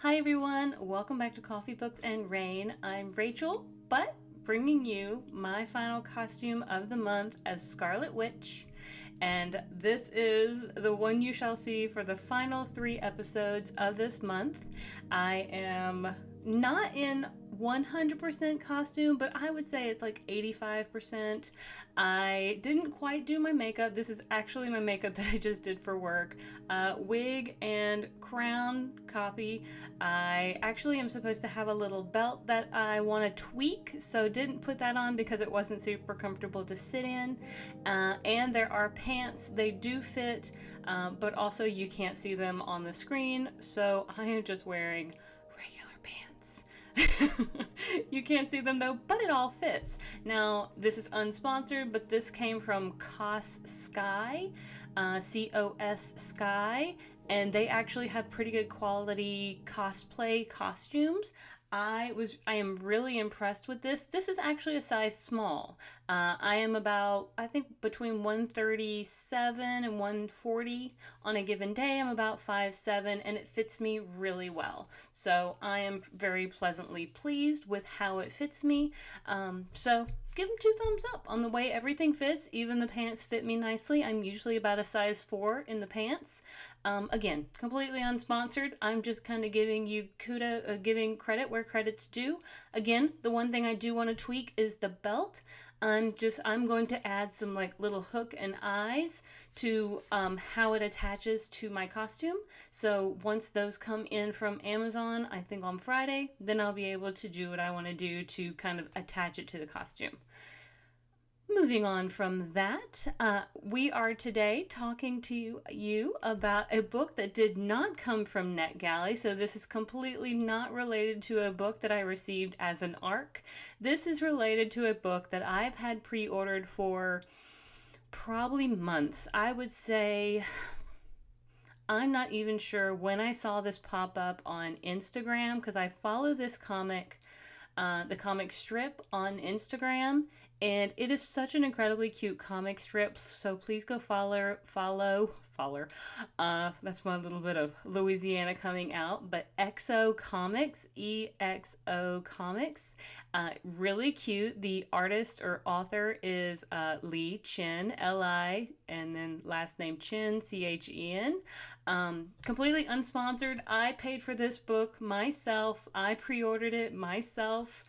Hi everyone, welcome back to Coffee Books and Rain. I'm Rachel, but bringing you my final costume of the month as Scarlet Witch. And this is the one you shall see for the final 3 episodes of this month. I am not in 100% costume, but I would say it's like 85%. I didn't quite do my makeup. This is actually my makeup that I just did for work. Wig and crown copy. I actually am supposed to have a little belt that I want to tweak, so didn't put that on because it wasn't super comfortable to sit in. And there are pants. They do fit, but also you can't see them on the screen, so I am just wearing regular pants. You can't see them though, but it all fits. Now, this is unsponsored, but this came from COS Sky, COS Sky, and they actually have pretty good quality cosplay costumes. I am really impressed with this. This is actually a size small. I am about, I think, between 137 and 140 on a given day. I'm about 5'7", and it fits me really well. So I am very pleasantly pleased with how it fits me. So give them 2 thumbs up on the way everything fits. Even the pants fit me nicely. I'm usually about a size 4 in the pants. Again, completely unsponsored. I'm just kind of giving you giving credit where credit's due. Again, the one thing I do want to tweak is the belt. I'm going to add some like little hook and eyes to how it attaches to my costume. So once those come in from Amazon, I think on Friday, then I'll be able to do what I want to do to kind of attach it to the costume. Moving on from that, we are today talking to you about a book that did not come from NetGalley, so this is completely not related to a book that I received as an ARC. This is related to a book that I've had pre-ordered for probably months. I would say, I'm not even sure when I saw this pop up on Instagram, because I follow this comic, the comic strip on Instagram, and it is such an incredibly cute comic strip, so please go follow. That's my little bit of Louisiana coming out, but EXO Comics, EXO Comics, really cute. The artist or author is Chen, Li, and then last name Chen, Chen. Completely unsponsored. I paid for this book myself. I pre-ordered it myself.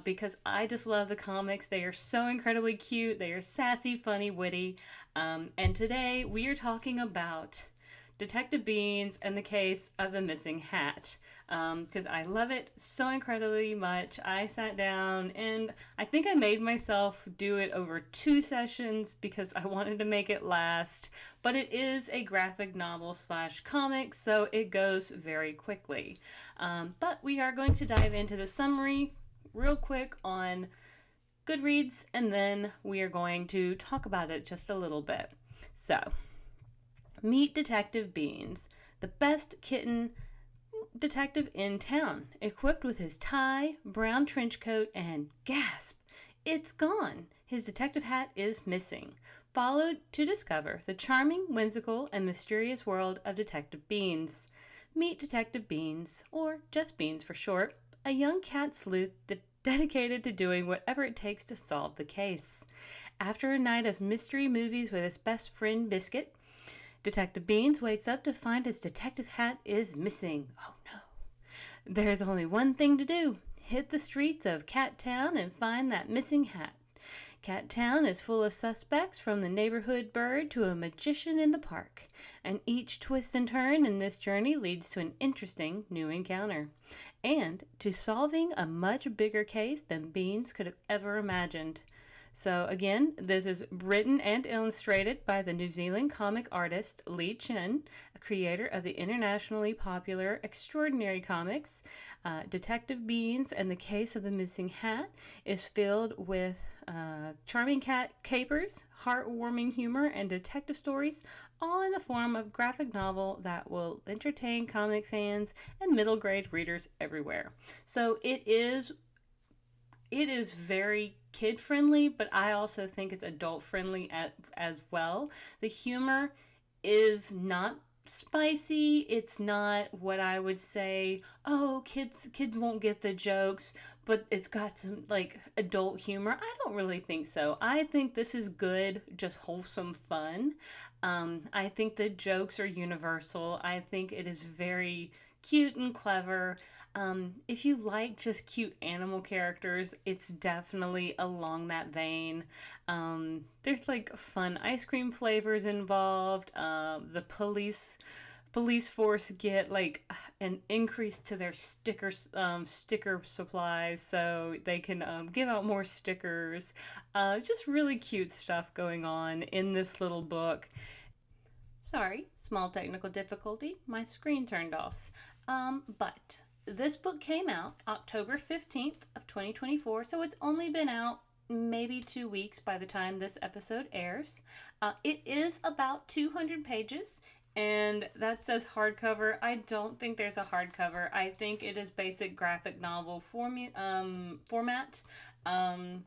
Because I just love the comics. They are so incredibly cute. They are sassy, funny, witty. And today we are talking about Detective Beans and the Case of the Missing Hat. Because I love it so incredibly much. I sat down and I think I made myself do it over 2 sessions because I wanted to make it last. But it is a graphic novel / comic, so it goes very quickly. But we are going to dive into the summary real quick on Goodreads, and then we are going to talk about it just a little bit. So, meet Detective Beans, the best kitten detective in town, equipped with his tie, brown trench coat, and gasp, it's gone. His detective hat is missing. Followed to discover the charming, whimsical, and mysterious world of Detective Beans. Meet Detective Beans, or just Beans for short, a young cat sleuth dedicated to doing whatever it takes to solve the case. After a night of mystery movies with his best friend Biscuit, Detective Beans wakes up to find his detective hat is missing. Oh no. There's only one thing to do. Hit the streets of Cat Town and find that missing hat. Cat Town is full of suspects, from the neighborhood bird to a magician in the park, and each twist and turn in this journey leads to an interesting new encounter, and to solving a much bigger case than Beans could have ever imagined. So again, this is written and illustrated by the New Zealand comic artist Chen, a creator of the internationally popular Extraordinary Comics. Detective Beans and the Case of the Missing Hat is filled with charming cat capers, heartwarming humor, and detective stories, all in the form of graphic novel that will entertain comic fans and middle grade readers everywhere. So it is very kid friendly, but I also think it's adult friendly as well. The humor is not spicy. It's not what I would say, oh, kids won't get the jokes, but it's got some like adult humor. I don't really think so. I think this is good, just wholesome fun. I think the jokes are universal. I think it is very cute and clever. If you like just cute animal characters, it's definitely along that vein. There's like fun ice cream flavors involved. The police force get like an increase to their sticker supplies, so they can give out more stickers. Just really cute stuff going on in this little book. Sorry, small technical difficulty. My screen turned off. But this book came out October 15th of 2024, so it's only been out maybe 2 weeks by the time this episode airs. It is about 200 pages, and that says hardcover. I don't think there's a hardcover. I think it is basic graphic novel format. Um,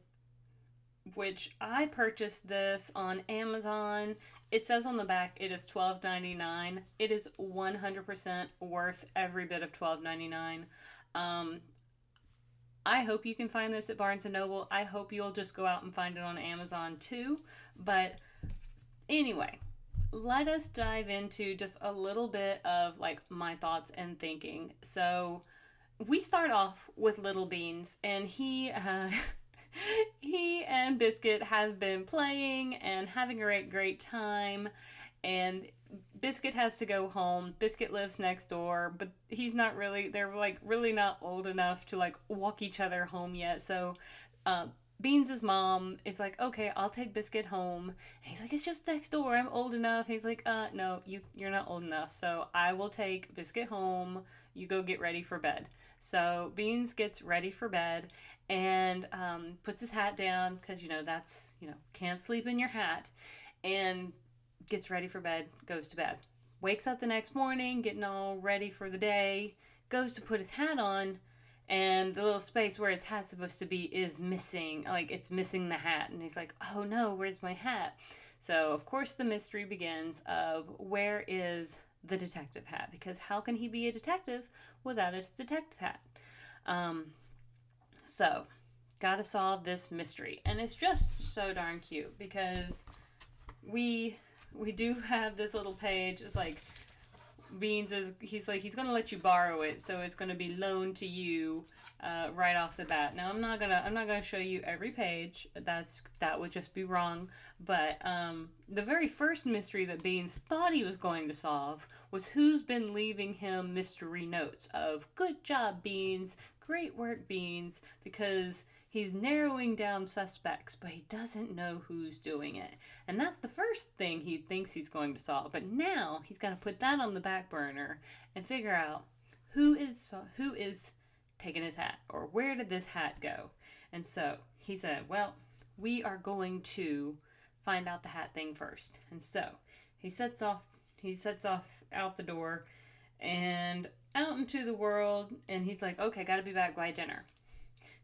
which I purchased this on Amazon. It says on the back it is $12.99. It is 100% worth every bit of $12.99. Um, I hope you can find this at Barnes and Noble. I hope you'll just go out and find it on Amazon too. But anyway, let us dive into just a little bit of like my thoughts and thinking. So we start off with Little Beans, and he and Biscuit have been playing and having a great time. And Biscuit has to go home. Biscuit lives next door, but he's not really, they're like really not old enough to like walk each other home yet. So, uh, Beans' mom is like, okay, I'll take Biscuit home. And he's like, it's just next door. I'm old enough. He's like, no, you're not old enough. So I will take Biscuit home. You go get ready for bed. So Beans gets ready for bed and puts his hat down because, that's, can't sleep in your hat. And gets ready for bed, goes to bed. Wakes up the next morning, getting all ready for the day, goes to put his hat on, and the little space where his hat's supposed to be is missing. Like, it's missing the hat. And he's like, oh no, where's my hat? So, of course, the mystery begins of where is the detective hat? Because how can he be a detective without his detective hat? Um, so, gotta solve this mystery. And it's just so darn cute because we do have this little page. It's like Beans is he's gonna let you borrow it, so it's gonna be loaned to you right off the bat. Now I'm not gonna show you every page. That would just be wrong. But the very first mystery that Beans thought he was going to solve was who's been leaving him mystery notes of "Good job, Beans. Great work, Beans," because he's narrowing down suspects, but he doesn't know who's doing it. And that's the first thing he thinks he's going to solve. But now he's got to put that on the back burner and figure out who is taking his hat, or where did this hat go. And so he said, well, we are going to find out the hat thing first. And so he sets off out the door and out into the world, and he's like, okay, got to be back by dinner.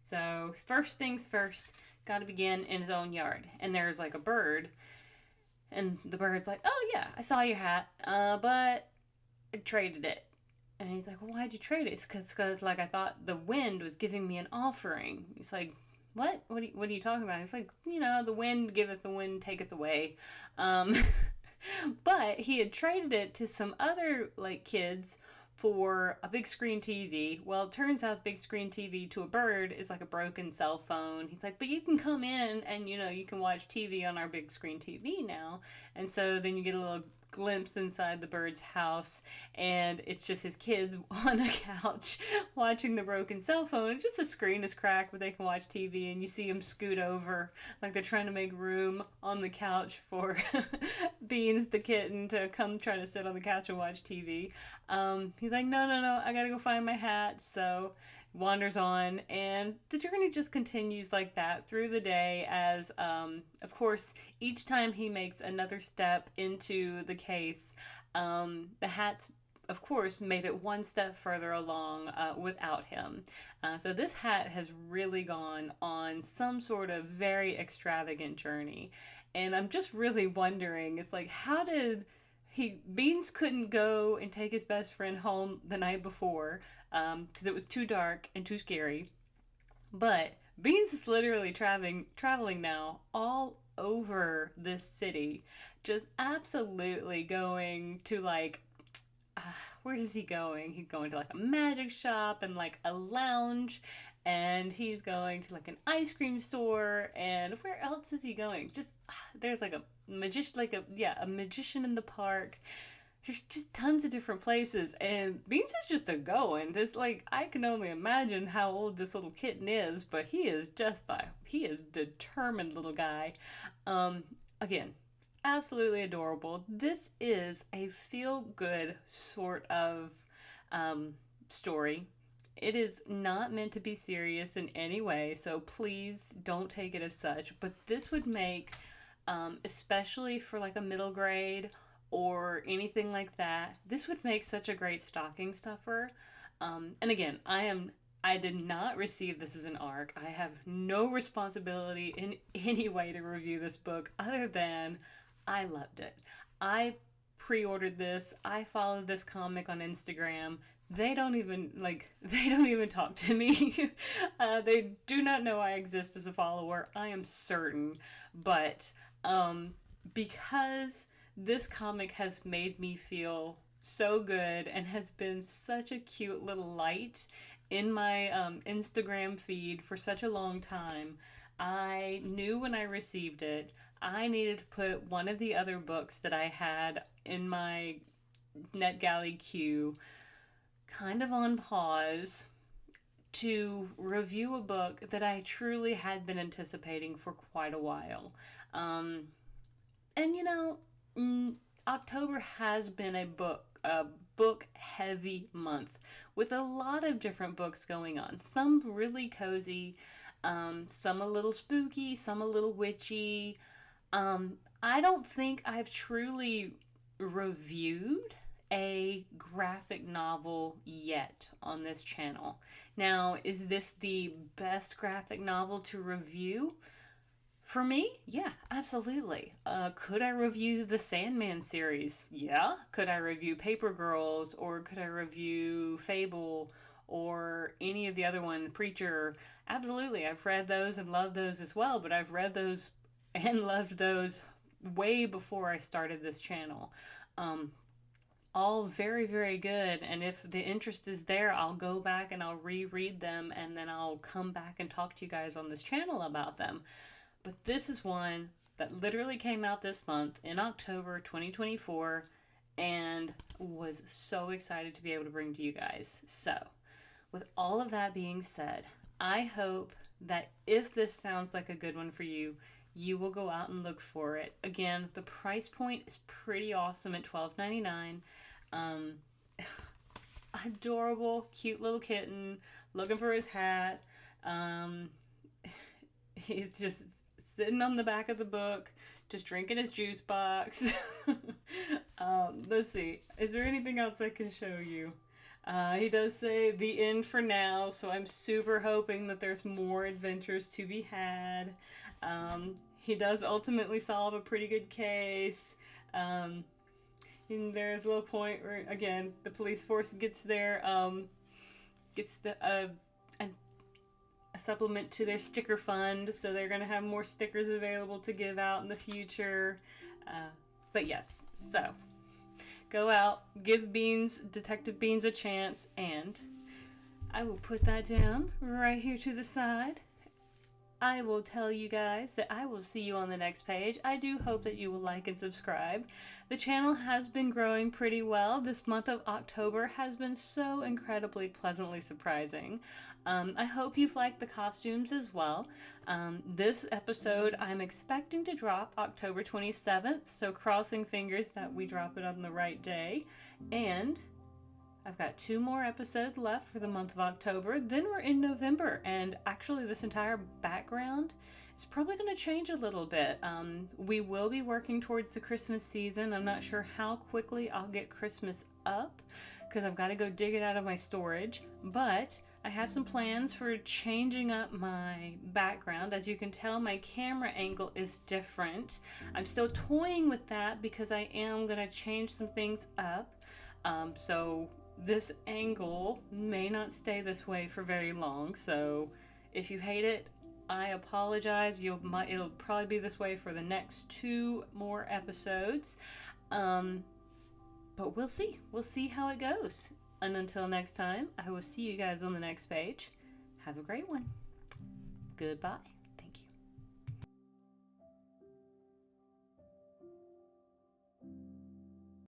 So, first things first, gotta begin in his own yard. And there's like a bird, and the bird's like, oh yeah, I saw your hat, but I traded it. And he's like, well, why'd you trade it? It's because like, I thought the wind was giving me an offering. He's like, what? What are you talking about? He's like, the wind giveth, the wind taketh away. Um, but he had traded it to some other, like, kids for a big screen TV. Well, it turns out the big screen TV to a bird is like a broken cell phone. He's like, but you can come in and, you can watch TV on our big screen TV now. And so then you get a little glimpse inside the bird's house, and it's just his kids on a couch watching the broken cell phone. It's just a screen is cracked, but they can watch TV, and you see them scoot over like they're trying to make room on the couch for Beans the kitten to come try to sit on the couch and watch TV. He's like, no, I gotta go find my hat. So wanders on, and the journey just continues like that through the day as, of course, each time he makes another step into the case, the hat's, of course, made it one step further along without him. So this hat has really gone on some sort of very extravagant journey. And I'm just really wondering, it's like, how did Beans couldn't go and take his best friend home the night before because it was too dark and too scary. But Beans is literally traveling now all over this city, just absolutely going to like uh, where is he going? He's going to like a magic shop and like a lounge, and he's going to like an ice cream store. And where else is he going? Just there's like a magician, like a magician in the park. There's just tons of different places, and Beans is just a going. Just like I can only imagine how old this little kitten is, but he is just like he is determined little guy. Again, absolutely adorable. This is a feel good sort of story. It is not meant to be serious in any way, so please don't take it as such. But this would make, especially for like a middle grade or anything like that, this would make such a great stocking stuffer. And again, I did not receive this as an ARC. I have no responsibility in any way to review this book other than I loved it. I pre-ordered this. I followed this comic on Instagram. They don't even talk to me. They do not know I exist as a follower. I am certain, but because this comic has made me feel so good and has been such a cute little light in my Instagram feed for such a long time, I knew when I received it I needed to put one of the other books that I had in my NetGalley queue kind of on pause to review a book that I truly had been anticipating for quite a while. And you know, October has been a book heavy month with a lot of different books going on. Some really cozy, some a little spooky, some a little witchy. I don't think I've truly reviewed a graphic novel yet on this channel. Now, is this the best graphic novel to review? For me, yeah, absolutely. Could I review the Sandman series? Yeah. Could I review Paper Girls, or could I review Fable, or any of the other one, Preacher? Absolutely. I've read those and loved those as well, but I've read those and loved those way before I started this channel. All very, very good. And if the interest is there, I'll go back and I'll reread them, and then I'll come back and talk to you guys on this channel about them. But this is one that literally came out this month in October 2024 and was so excited to be able to bring to you guys. So, with all of that being said, I hope that if this sounds like a good one for you, you will go out and look for it. Again, the price point is pretty awesome at $12.99. Adorable, cute little kitten looking for his hat. He's just sitting on the back of the book, just drinking his juice box. Let's see. Is there anything else I can show you? He does say the end for now, so I'm super hoping that there's more adventures to be had. He does ultimately solve a pretty good case. And there's a little point where, again, the police force gets their, gets the, a supplement to their sticker fund, so they're going to have more stickers available to give out in the future. But yes, so go out, give Detective Beans a chance, and I will put that down right here to the side. I will tell you guys that I will see you on the next page. I do hope that you will like and subscribe. The channel has been growing pretty well. This month of October has been so incredibly pleasantly surprising. I hope you've liked the costumes as well. This episode I'm expecting to drop October 27th, so crossing fingers that we drop it on the right day. And I've got 2 more episodes left for the month of October. Then we're in November, and actually this entire background is probably going to change a little bit. We will be working towards the Christmas season. I'm not sure how quickly I'll get Christmas up because I've got to go dig it out of my storage, but I have some plans for changing up my background. As you can tell, my camera angle is different. I'm still toying with that because I am going to change some things up. So this angle may not stay this way for very long. So if you hate it, I apologize. It'll probably be this way for the next 2 more episodes. But we'll see. We'll see how it goes. And until next time, I will see you guys on the next page. Have a great one. Goodbye.